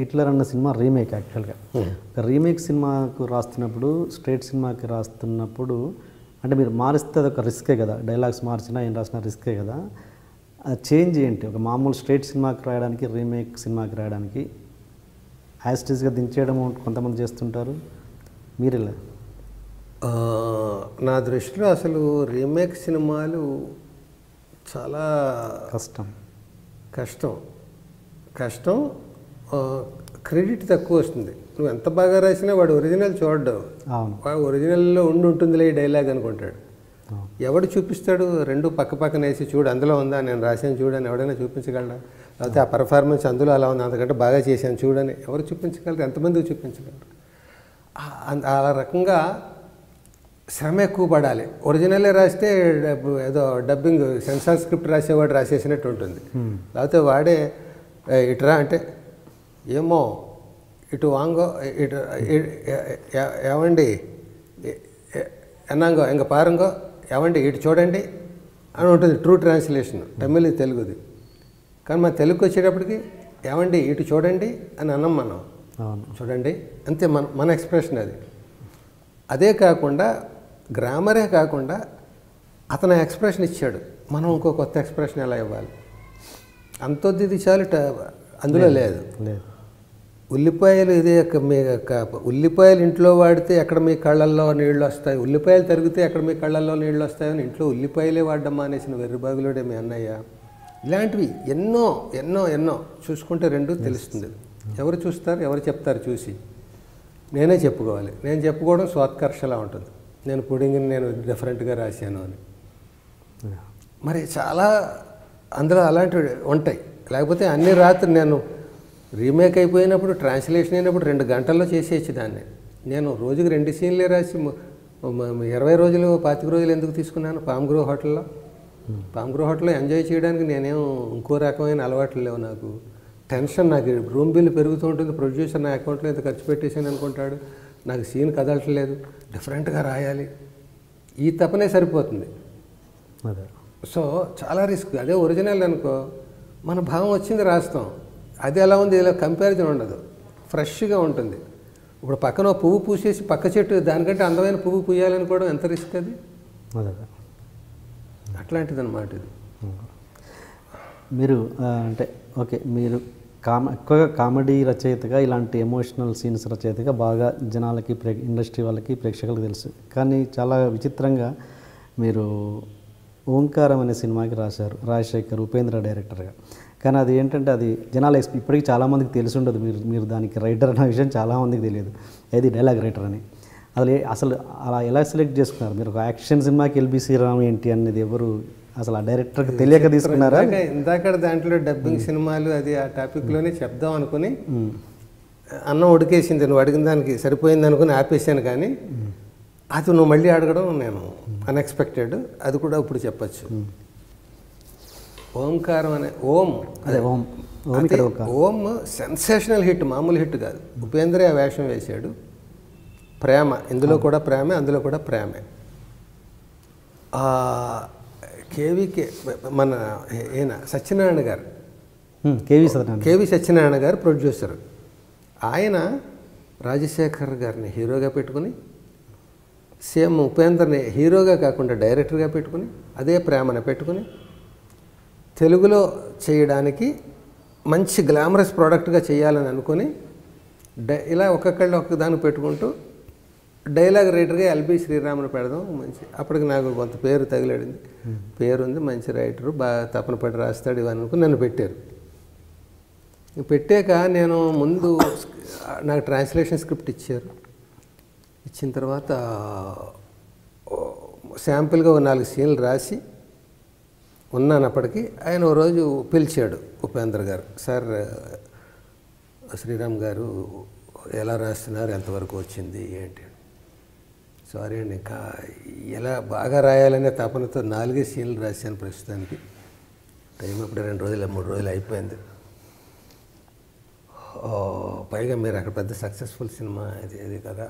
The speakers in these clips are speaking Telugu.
హిట్లర్ అన్న సినిమా రీమేక్ యాక్చువల్గా రీమేక్ సినిమాకు రాస్తున్నప్పుడు స్ట్రేట్ సినిమాకి రాస్తున్నప్పుడు అంటే మీరు మారిస్తే అది ఒక రిస్కే కదా, డైలాగ్స్ మార్చినా ఏం రాసినా రిస్కే కదా. ఆ చేంజ్ ఏంటి ఒక మామూలు స్ట్రేట్ సినిమాకి రాయడానికి రీమేక్ సినిమాకి రాయడానికి? యాస్టిస్గా దించేయడం కొంతమంది చేస్తుంటారు, మీరు ఇలా? నా దృష్టిలో అసలు రీమేక్ సినిమాలు చాలా కష్టం. క్రెడిట్ తక్కువ వస్తుంది. నువ్వు ఎంత బాగా రాసినా వాడు ఒరిజినల్ చూడడు. వాడు ఒరిజినల్లో ఉంటుందిలే ఈ డైలాగ్ అనుకుంటాడు. ఎవడు చూపిస్తాడు? రెండు పక్క పక్కన వేసి చూడు అందులో ఉందా, నేను రాశాను చూడని ఎవడైనా చూపించగలరా? లేకపోతే ఆ పర్ఫార్మెన్స్ అందులో అలా ఉంది, అంతకంటే బాగా చేశాను చూడని ఎవరు చూపించగలరు? ఎంతమందికి చూపించగలరు? ఆ రకంగా శ్రమ ఎక్కువ పడాలి. ఒరిజినలే రాస్తే ఏదో డబ్బింగ్ సెన్సార్ స్క్రిప్ట్ రాసేవాడు రాసేసినట్టు ఉంటుంది. లేకపోతే వాడే ఇటురా అంటే ఏమో ఇటు వాంగో ఇటు ఏవండి ఎన్నాంగో ఇంక పారంగో ఏవండి ఇటు చూడండి అని ఉంటుంది ట్రూ ట్రాన్స్లేషన్ తమిళ్ తెలుగుది. కానీ మన తెలుగుకి వచ్చేటప్పటికి ఏవండి ఇటు చూడండి అని అన్నాం మనం, చూడండి అంతే మన ఎక్స్ప్రెషన్ అది. అదే కాకుండా గ్రామరే కాకుండా అతను ఎక్స్ప్రెషన్ ఇచ్చాడు, మనం ఇంకో కొత్త ఎక్స్ప్రెషన్ ఎలా ఇవ్వాలి? అంతొద్ది చాలు అందులో లేదు. ఉల్లిపాయలు ఇదే మీ ఉల్లిపాయలు ఇంట్లో వాడితే ఎక్కడ మీ కళ్ళల్లో నీళ్ళు వస్తాయి, ఉల్లిపాయలు తరిగితే ఎక్కడ మీ కళ్ళల్లో నీళ్ళు వస్తాయని ఇంట్లో ఉల్లిపాయలే వాడడం మానేసిన వెర్రిబాగులోడే మీ అన్నయ్య. ఇలాంటివి ఎన్నో ఎన్నో ఎన్నో చూసుకుంటే రెండు తెలుస్తుంది. ఎవరు చూస్తారు, ఎవరు చెప్తారు? చూసి నేనే చెప్పుకోవాలి. నేను చెప్పుకోవడం స్వాత్కర్షలా ఉంటుంది, నేను పుడింగిని నేను డిఫరెంట్గా రాశాను అని. మరి చాలా అందులో అలాంటివి ఉంటాయి. లేకపోతే అన్ని రాత్రి నేను రీమేక్ అయిపోయినప్పుడు ట్రాన్స్లేషన్ అయినప్పుడు 2 గంటల్లో చేసేయచ్చు దాన్ని. నేను రోజుకి 2 సీన్లే రాసి 20 రోజులు 25 రోజులు ఎందుకు తీసుకున్నాను? పామ్ గ్రో హోటల్లో ఎంజాయ్ చేయడానికి నేనేం ఇంకో రకమైన అలవాట్లు లేవు నాకు. టెన్షన్, నాకు రూమ్ బిల్లు పెరుగుతూ ఉంటుంది, ప్రొడ్యూసర్ నా అకౌంట్లో ఎంత ఖర్చు పెట్టేసాను అనుకుంటాడు, నాకు సీన్ కదలట్లేదు, డిఫరెంట్గా రాయాలి, ఈ తపనే సరిపోతుంది. సో చాలా రిస్క్. అదే ఒరిజినల్ అనుకో, మన భావం వచ్చింది రాస్తాం, అది ఎలా ఉంది ఇలా కంపారిజన్ ఉండదు, ఫ్రెష్గా ఉంటుంది. ఇప్పుడు పక్కన పువ్వు పూసేసి పక్క చెట్టు దానికంటే అందమైన పువ్వు పూయాలనుకోవడం ఎంత రిస్క్ అది. అట్లాంటిది అన్నమాట ఇది. మీరు అంటే ఓకే, మీరు ఎక్కువగా కామెడీ రచయితగా, ఇలాంటి ఎమోషనల్ సీన్స్ రచయితగా బాగా జనాలకి ఇండస్ట్రీ వాళ్ళకి ప్రేక్షకులకు తెలుసు. కానీ చాలా విచిత్రంగా మీరు ఓంకారం అనే సినిమాకి రాశారు, రాజశేఖర్ ఉపేంద్ర డైరెక్టర్గా. కానీ అది ఏంటంటే అది జనాలు ఇప్పటికీ చాలామందికి తెలిసి ఉండదు, మీరు దానికి రైటర్ అనే విషయం చాలామందికి తెలియదు, ఏది డైలాగ్ రైటర్ అని. అసలు అలా ఎలా సెలెక్ట్ చేసుకున్నారు మీరు? ఒక యాక్షన్ సినిమాకి ఎల్బి శ్రీరామ్ ఏంటి అనేది ఎవరు అసలు ఆ డైరెక్టర్కి తెలియక తీసుకున్నారా? ఇందాక దాంట్లో డబ్బింగ్ సినిమాలు అది ఆ టాపిక్లోనే చెప్దాం అనుకుని అన్నం ఉడికేసింది, నువ్వు అడిగిన దానికి సరిపోయింది అనుకుని ఆపేసాను. కానీ అది నువ్వు మళ్ళీ అడగడం నేను అన్ఎక్స్పెక్టెడ్, అది కూడా ఇప్పుడు చెప్పచ్చు. ఓంకారం అనే ఓం సెన్సేషనల్ హిట్, మామూలు హిట్ కాదు. ఉపేంద్ర ఆ వేషం వేశాడు, ప్రేమ ఇందులో కూడా ప్రేమే, అందులో కూడా ప్రేమే. కేవీకే మన ఈయన సత్యనారాయణ గారు, కేవీ సత్యనారాయణ గారు ప్రొడ్యూసర్. ఆయన రాజశేఖర్ గారిని హీరోగా పెట్టుకుని, సేమ్ ఉపేంద్రని హీరోగా కాకుండా డైరెక్టర్గా పెట్టుకుని, అదే ప్రేమను పెట్టుకుని తెలుగులో చేయడానికి మంచి గ్లామరస్ ప్రోడక్ట్గా చేయాలని అనుకుని ఇలా ఒక్కొక్కళ్ళు ఒక్కదాన్ని పెట్టుకుంటూ డైలాగ్ రైటర్గా ఎల్బి శ్రీరామ్ని పెడదాం మంచి. అప్పటికి నాకు కొంత పేరు తగిలాడింది, పేరుంది, మంచి రైటరు, బాగా తపన పడి రాస్తాడు ఇవన్నీ అనుకుని నన్ను పెట్టారు. పెట్టాక నేను ముందు నాకు ట్రాన్స్లేషన్ స్క్రిప్ట్ ఇచ్చారు. ఇచ్చిన తర్వాత శాంపుల్గా 4 సీన్లు రాసి ఉన్నాను. అప్పటికి ఆయన ఓ రోజు పిలిచాడు ఉపేంద్ర గారు, సార్ శ్రీరామ్ గారు ఎలా రాస్తున్నారు, ఎంతవరకు వచ్చింది ఏంటి? సారీ అండి, ఇంకా ఎలా బాగా రాయాలనే తపనతో 4 సీన్లు రాశాను ప్రస్తుతానికి. టైం అప్పుడు 2 రోజులు 3 రోజులు అయిపోయింది. పైగా మీరు అక్కడ పెద్ద సక్సెస్ఫుల్ సినిమా ఇది కదా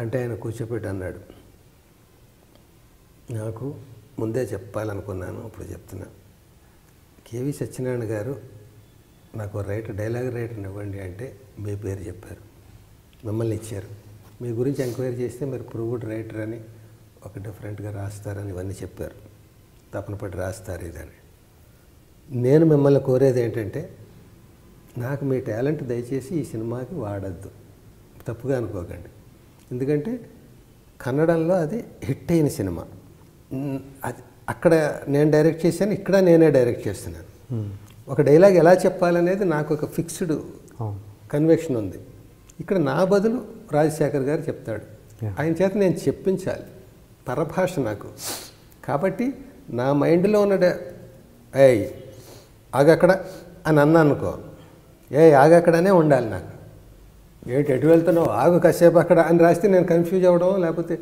అంటే ఆయన కూర్చోపెట్టి అన్నాడు, నాకు ముందే చెప్పాలనుకున్నాను, ఇప్పుడు చెప్తున్నా. కేవీ సత్యనారాయణ గారు నాకు డైలాగ్ రైటర్ని ఇవ్వండి అంటే మీ పేరు చెప్పారు, మిమ్మల్ని ఇచ్చారు. మీ గురించి ఎంక్వైరీ చేస్తే మీరు ప్రూవ్డ్ రైటర్ అని, ఒక డిఫరెంట్గా రాస్తారని ఇవన్నీ చెప్పారు, తపన పడి రాస్తారు ఇదని. నేను మిమ్మల్ని కోరేది ఏంటంటే, నాకు మీ టాలెంట్ దయచేసి ఈ సినిమాకి వాడద్దు, తప్పుగా అనుకోకండి. ఎందుకంటే కన్నడంలో అది హిట్ అయిన సినిమా. అది అక్కడ నేను డైరెక్ట్ చేశాను, ఇక్కడ నేనే డైరెక్ట్ చేస్తున్నాను. ఒక డైలాగ్ ఎలా చెప్పాలనేది నాకు ఒక ఫిక్స్డ్ కన్వెక్షన్ ఉంది. ఇక్కడ నా బదులు రాజశేఖర్ గారు చెప్తాడు, ఆయన చేత నేను చెప్పించాలి. పరభాష నాకు కాబట్టి నా మైండ్లో ఉన్న ఏయ్ ఆగక్కడ అని అన్నా అనుకో, ఆగక్కడనే ఉండాలి. నాకు ఎటు వెళ్తున్నావు, ఆగు కాసేపు అక్కడ అని రాస్తే నేను కన్ఫ్యూజ్ అవ్వడం, లేకపోతే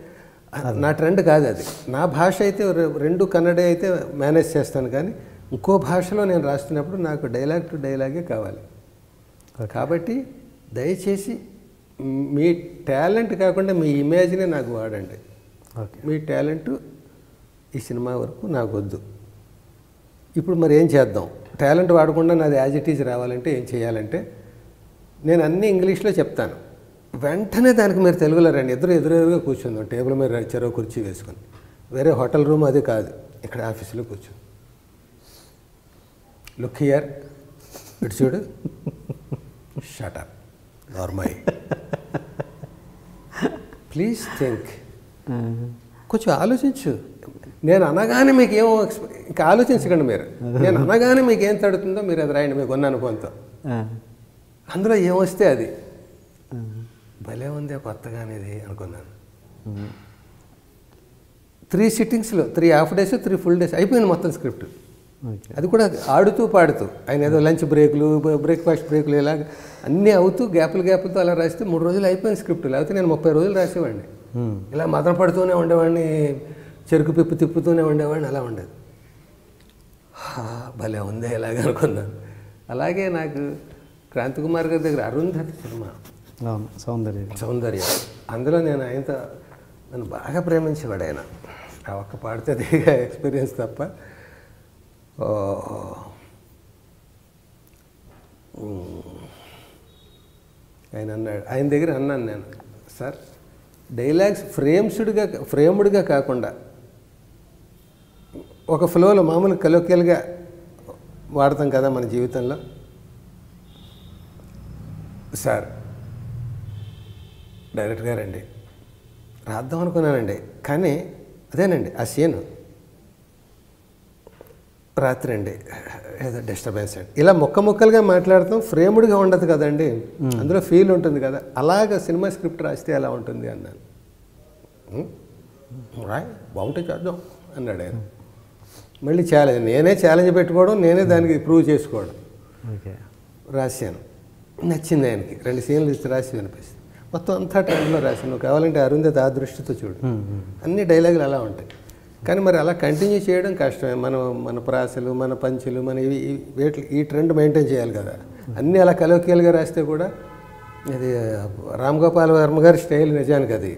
నా ట్రెండ్ కాదు అది. నా భాష అయితే రెండు కన్నడే అయితే మేనేజ్ చేస్తాను, కానీ ఇంకో భాషలో నేను రాస్తున్నప్పుడు నాకు డైలాగ్ టు డైలాగే కావాలి. కాబట్టి దయచేసి మీ టాలెంట్ కాకుండా మీ ఇమేజ్నే నాకు వాడండి. మీ టాలెంట్ ఈ సినిమా వరకు నాకు వద్దు. ఇప్పుడు మరి ఏం చేద్దాం? టాలెంట్ వాడకుండా నాది యాజ్ ఇట్ ఈజ్ రావాలంటే ఏం చేయాలంటే, నేను అన్నీ ఇంగ్లీష్లో చెప్తాను, వెంటనే దానికి మీరు తెలుగులో రండి. ఎదురుగా కూర్చుందాం, టేబుల్ మీద చెరో కుర్చీ వేసుకొని. వేరే హోటల్ రూమ్ అది కాదు, ఇక్కడ ఆఫీసులో కూర్చుంది. లుక్ హియర్, ఇటు చూడు, shut up normal, please think. కొంచెం ఆలోచించు. నేను అనగానే మీకు ఏమో ఇంకా ఆలోచించకండి మీరు. నేను అనగానే మీకు ఏం తడుతుందో మీరు అది రాయండి, మీకు ఉన్న అనుభవంతో. అందులో ఏమొస్తే అది భలే ఉంది కొత్తగానేది అనుకున్నాను. 3 సిట్టింగ్స్లో 3 హాఫ్ డేస్ 3 ఫుల్ డేస్ అయిపోయింది మొత్తం స్క్రిప్ట్. అది కూడా ఆడుతూ పాడుతూ, ఆయన ఏదో లంచ్ బ్రేకులు, బ్రేక్ఫాస్ట్ బ్రేకులు, ఇలాగ అన్నీ అవుతూ గ్యాపులతో అలా రాస్తే 3 రోజులు అయిపోయింది స్క్రిప్ట్. లేకపోతే నేను 30 రోజులు రాసేవాడిని. ఇలా మదన పడుతూనే ఉండేవాడిని, చెరుకు పిప్పు తిప్పుతూనే ఉండేవాడిని, అలా ఉండేది. భలే ఉందే ఇలాగ అనుకున్నాను. అలాగే నాకు క్రాంతికుమార్ గారి దగ్గర అరుంధతి సినిమా, సౌందర్య, అందులో నేను ఆయనతో నన్ను బాగా ప్రేమించేవాడు. ఆయన ఆ ఒక్క పాడితే ఎక్స్పీరియన్స్ తప్ప. ఆయన అన్నాడు, ఆయన దగ్గర అన్నాను నేను, సార్ డైలాగ్స్ ఫ్రేమ్డ్గా కాకుండా ఒక ఫ్లోలో మామూలు కలోకియల్గా వాడతాం కదా మన జీవితంలో. సార్ డైరెక్టర్ గారండి రాద్దాం అనుకున్నానండి, కానీ అదేనండి ఆ సీను రాత్రి అండి ఏదో డిస్టర్బెన్స్ అండి, ఇలా ముక్కలుగా మాట్లాడతాం. ఫ్రేమ్డ్గా ఉండదు కదండి, అందులో ఫీల్ ఉంటుంది కదా. అలాగ సినిమా స్క్రిప్ట్ రాస్తే ఎలా ఉంటుంది అన్నాను. రాయ్ బాగుంటే చేద్దాం అన్నాడు ఆయన. మళ్ళీ నేనే ఛాలెంజ్ పెట్టుకోవడం, నేనే దానికి ప్రూవ్ చేసుకోవడం. రాశాను, నచ్చింది ఆయనకి. 2 సీన్లు ఇచ్చి రాసి వినిపిస్తుంది. మొత్తం అంతా ట్రెండ్లో రాశాను. నువ్వు కావాలంటే అరుంధతి ఆ దృష్టితో చూడు, అన్ని డైలాగులు అలా ఉంటాయి. కానీ మరి అలా కంటిన్యూ చేయడం కష్టమే. మన ప్రాసలు, మన పంచులు, మన ఈ ట్రెండ్ మెయింటైన్ చేయాలి కదా. అన్నీ అలా కలోకియల్గా రాస్తే కూడా అది రామ్ గోపాల్ వర్మ గారి స్టైల్ నిజానికి అది.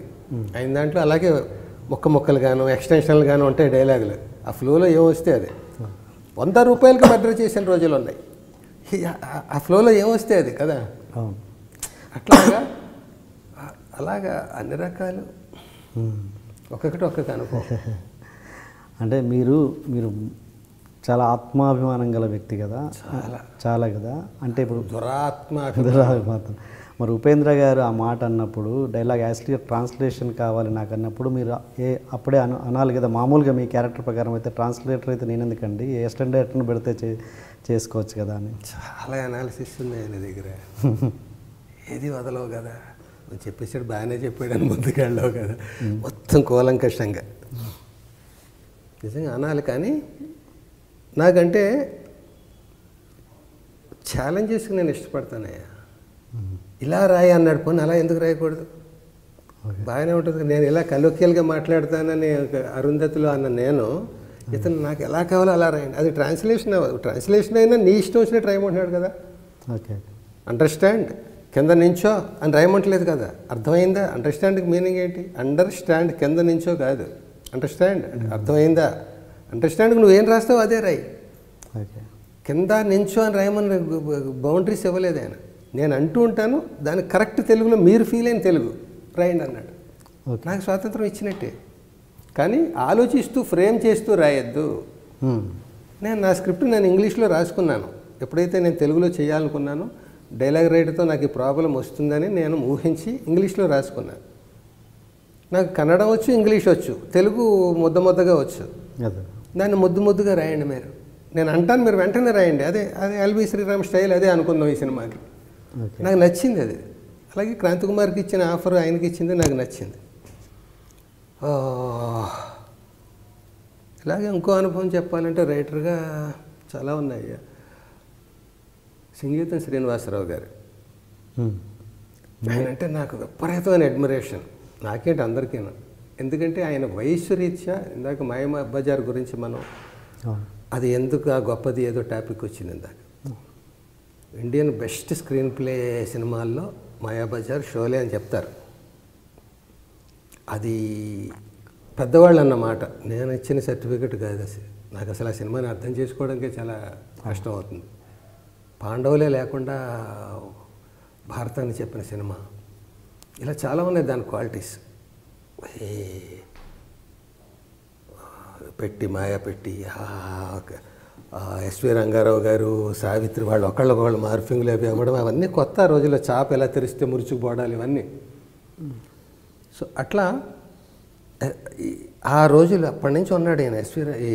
ఆయన దాంట్లో అలాగే ముక్కలు గాను ఎక్స్టెన్షన్లు గాను ఉంటాయి డైలాగులు. ఆ ఫ్లోలో ఏమొస్తే అది 100 రూపాయలకి మర్డర్ చేసిన రోజులు ఉన్నాయి. ఆ ఫ్లోలో ఏమొస్తే అది కదా. అలాగా అన్ని రకాలు ఒక్కొక్కటి అనుభవం. అంటే మీరు చాలా ఆత్మాభిమానం గల వ్యక్తి కదా, చాలా కదా. అంటే ఇప్పుడు దురాత్మాభిమానం. మరి ఉపేంద్ర గారు ఆ మాట అన్నప్పుడు, డైలాగ్ యాక్చువల్గా ట్రాన్స్లేషన్ కావాలి నాకు అన్నప్పుడు, మీరు అప్పుడే అనాలి కదా. మామూలుగా మీ క్యారెక్టర్ ప్రకారం అయితే ట్రాన్స్లేటర్ అయితే నేను ఎందుకండి, అసిస్టెంట్ డైరెక్టర్ని పెడితే చేసుకోవచ్చు కదా అని. చాలా అనాలిసిస్ ఉంది ఆయన దగ్గర. ఏది వదలవు కదా, నువ్వు చెప్పేసాడు బాగానే చెప్పాడు అని ముందుకెళ్ళావు కదా, మొత్తం కూలంకషంగా నిజంగా అనాలి. కానీ నాకంటే ఛాలెంజెస్కి నేను ఇష్టపడతానయ్యా. ఇలా రాయి అన్నాడు, పోనీ అలా ఎందుకు రాయకూడదు, బాగానే ఉంటుంది. నేను ఇలా కలోకియల్గా మాట్లాడతానని అరుంధతిలో అన్న నేను, ఇతను నాకు ఎలా కావాలో అలా రాయండి. అది ట్రాన్స్లేషన్ అయినా నీ ఇష్టం వచ్చినట్టు రాయమంటున్నాడు కదా. ఓకే, అండర్స్టాండ్ కింద నించో అని రాయమంటలేదు కదా. అర్థమైందా? అండర్స్టాండ్కి మీనింగ్ ఏంటి? అండర్స్టాండ్ కింద నించో కాదు, అండర్స్టాండ్ అర్థమైందా. అండర్స్టాండ్కి నువ్వేం రాస్తావు అదే రాయి. ఓకే, కింద నించో అని రాయమని బౌండరీస్ ఇవ్వలేదు ఆయన. నేను అంటూ ఉంటాను, దాని కరెక్ట్ తెలుగులో మీరు ఫీల్ అయిన తెలుగు రాయండి అన్నాడు. నాకు స్వాతంత్రం ఇచ్చినట్టే. కానీ ఆలోచిస్తూ ఫ్రేమ్ చేస్తూ రాయొద్దు. నేను నా స్క్రిప్ట్ నేను ఇంగ్లీష్లో రాసుకున్నాను. ఎప్పుడైతే నేను తెలుగులో చేయాలనుకున్నానో డైలాగ్ రైటర్తో నాకు ఈ ప్రాబ్లం వస్తుందని నేను ఊహించి ఇంగ్లీష్లో రాసుకున్నాను. నాకు కన్నడం వచ్చు, ఇంగ్లీష్ వచ్చు, తెలుగు ముద్దగా వచ్చు. దాన్ని ముద్దుగా రాయండి మీరు. నేను అంటాను, మీరు వెంటనే రాయండి. అదే ఎల్వి శ్రీరామ్ స్టైల్, అదే అనుకుందాం ఈ సినిమాకి. నాకు నచ్చింది అది. అలాగే క్రాంతి కుమార్కి ఇచ్చిన ఆఫర్ ఆయనకి ఇచ్చింది నాకు నచ్చింది. ఇలాగే ఇంకో అనుభవం చెప్పాలంటే రైటర్గా చాలా ఉన్నాయి. సంగీతం శ్రీనివాసరావు గారు, ఆయన అంటే నాకు విపరీతమైన అడ్మిరేషన్. నాకేంటి అందరికీనా. ఎందుకంటే ఆయన వయస్సు రీత్యా, ఇందాక మాయాబజార్ గురించి మనం, అది ఎందుకు ఆ గొప్పది ఏదో టాపిక్ వచ్చింది ఇందాక. ఇండియన్ బెస్ట్ స్క్రీన్ ప్లే సినిమాల్లో మాయాబజార్, షోలే అని చెప్తారు. అది పెద్దవాళ్ళు అన్నమాట, నేను ఇచ్చిన సర్టిఫికెట్ కాదు అసలు. నాకు అసలు ఆ సినిమాని అర్థం చేసుకోవడానికే చాలా కష్టం అవుతుంది. పాండవులే లేకుండా భారతాన్ని చెప్పిన సినిమా, ఇలా చాలా ఉన్నాయి దాని క్వాలిటీస్. పెట్టి మాయా పెట్టి, ఎస్వి రంగారావు గారు, సావిత్రి, వాళ్ళు ఒకళ్ళొకళ్ళు మార్ఫింగ్లు అవి అవ్వడం, అవన్నీ కొత్త రోజుల్లో. చాప ఎలా తెరిస్తే మురుచుకుపోవడాలు, ఇవన్నీ. సో అట్లా ఆ రోజులు అప్పటి నుంచి ఉన్నాడు ఆయన ఈ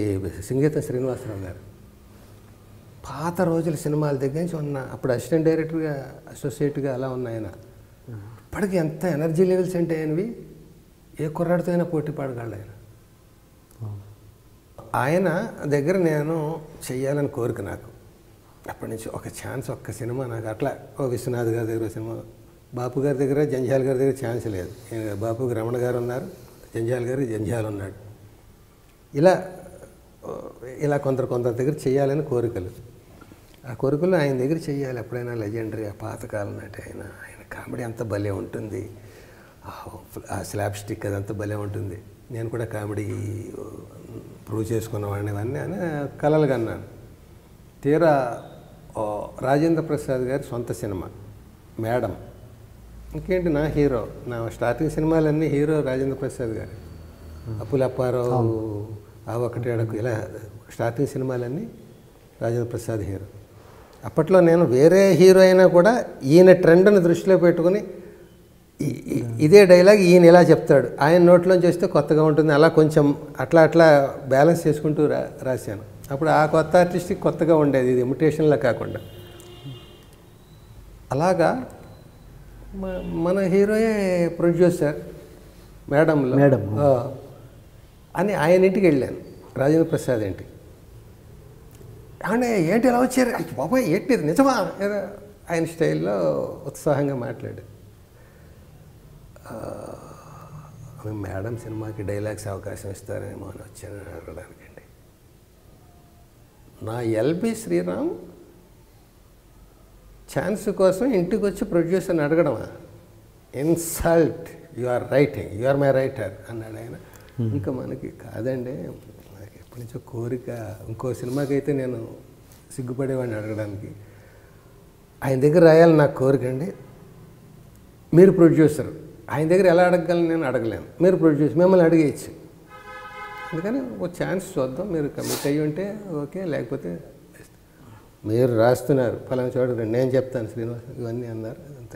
సంగీతం శ్రీనివాసరావు గారు. పాత రోజుల సినిమాల దగ్గర నుంచి ఉన్న, అప్పుడు అసిస్టెంట్ డైరెక్టర్గా, అసోసియేట్గా అలా ఉన్న ఆయన. ఇప్పటికి ఎంత ఎనర్జీ లెవెల్స్ అంటే ఆయనవి, ఏ కుర్రాడితో అయినా పోటీ పడగలడు ఆయన. ఆయన దగ్గర నేను చెయ్యాలని కోరిక నాకు అప్పటి నుంచి. ఒక ఛాన్స్, ఒక్క సినిమా నాకు అట్లా. విశ్వనాథ్ గారి దగ్గర సినిమా, బాపు గారి దగ్గర, జంజాల్ గారి దగ్గర ఛాన్స్ లేదు. బాపుకి రమణ గారు ఉన్నారు, జంజాల్ గారు జంజాల్ ఉన్నాడు. ఇలా కొందరి దగ్గర చేయాలని కోరికలు. ఆ కోరికలు ఆయన దగ్గర చేయాలి ఎప్పుడైనా. లెజెండరీ, ఆ పాతకాలం నాటి ఆయన కామెడీ అంత భలే ఉంటుంది. ఆ స్లాబ్ స్టిక్ అదంతా భలే ఉంటుంది. నేను కూడా కామెడీ ప్రూవ్ చేసుకున్నవాడిని, ఇవన్నీ అని కలలుగా అన్నాను. తీరా రాజేంద్ర ప్రసాద్ గారి సొంత సినిమా మేడం. ఇంకేంటి, నా హీరో, నా స్టార్టింగ్ సినిమాలన్నీ హీరో రాజేంద్ర ప్రసాద్ గారు. అప్పులప్పారావు, ఆ ఒకటి అడకు, ఇలా స్టార్టింగ్ సినిమాలన్నీ రాజేంద్ర ప్రసాద్ హీరో. అప్పట్లో నేను వేరే హీరో అయినా కూడా ఈయన ట్రెండ్ని దృష్టిలో పెట్టుకుని ఇదే డైలాగ్ ఈయన ఇలా చెప్తాడు, ఆయన నోట్లోంచి వస్తే కొత్తగా ఉంటుంది, అలా కొంచెం అట్లా బ్యాలెన్స్ చేసుకుంటూ రాశాను. అప్పుడు ఆ కొత్త ఆర్టిస్ట్కి కొత్తగా ఉండేది, ఇది ఇమిటేషన్లా కాకుండా. అలాగా మన హీరోయే ప్రొడ్యూసర్ మేడంలో అని ఆయన ఇంటికి వెళ్ళాను, రాజేంద్ర ప్రసాద్ ఇంటికి. అంటే ఏంటి ఇలా వచ్చారు, బాబాయ్ ఏంటి ఇది నిజమా, ఆయన స్టైల్లో ఉత్సాహంగా మాట్లాడాడు. మేడం సినిమాకి డైలాగ్స్ అవకాశం ఇస్తారేమో అని వచ్చాను అడగడానికండి. నా ఎల్బి శ్రీరామ్ ఛాన్స్ కోసం ఇంటికి వచ్చి ప్రొడ్యూసర్ని అడగడమా? Insult, you are writing, you are my writer అన్నాడు ఆయన. ఇంకా మనకి కాదండి, నాకు ఎప్పటి నుంచో కోరిక. ఇంకో సినిమాకి అయితే నేను సిగ్గుపడేవాడిని అడగడానికి. ఆయన దగ్గర రాయాలని నాకు కోరిక అండి. మీరు ప్రొడ్యూసర్, ఆయన దగ్గర ఎలా అడగగలను, నేను అడగలేను. మీరు ప్రొడ్యూసర్, మిమ్మల్ని అడిగేయచ్చు. అందుకని ఒక ఛాన్స్ చూద్దాం, మీరు కమిట్ అయ్యి ఉంటే ఓకే, లేకపోతే మీరు రాస్తున్నారు ఫలానా చోట, నేను చెప్తాను శ్రీనివాస్, ఇవన్నీ అన్నారు. అంతే.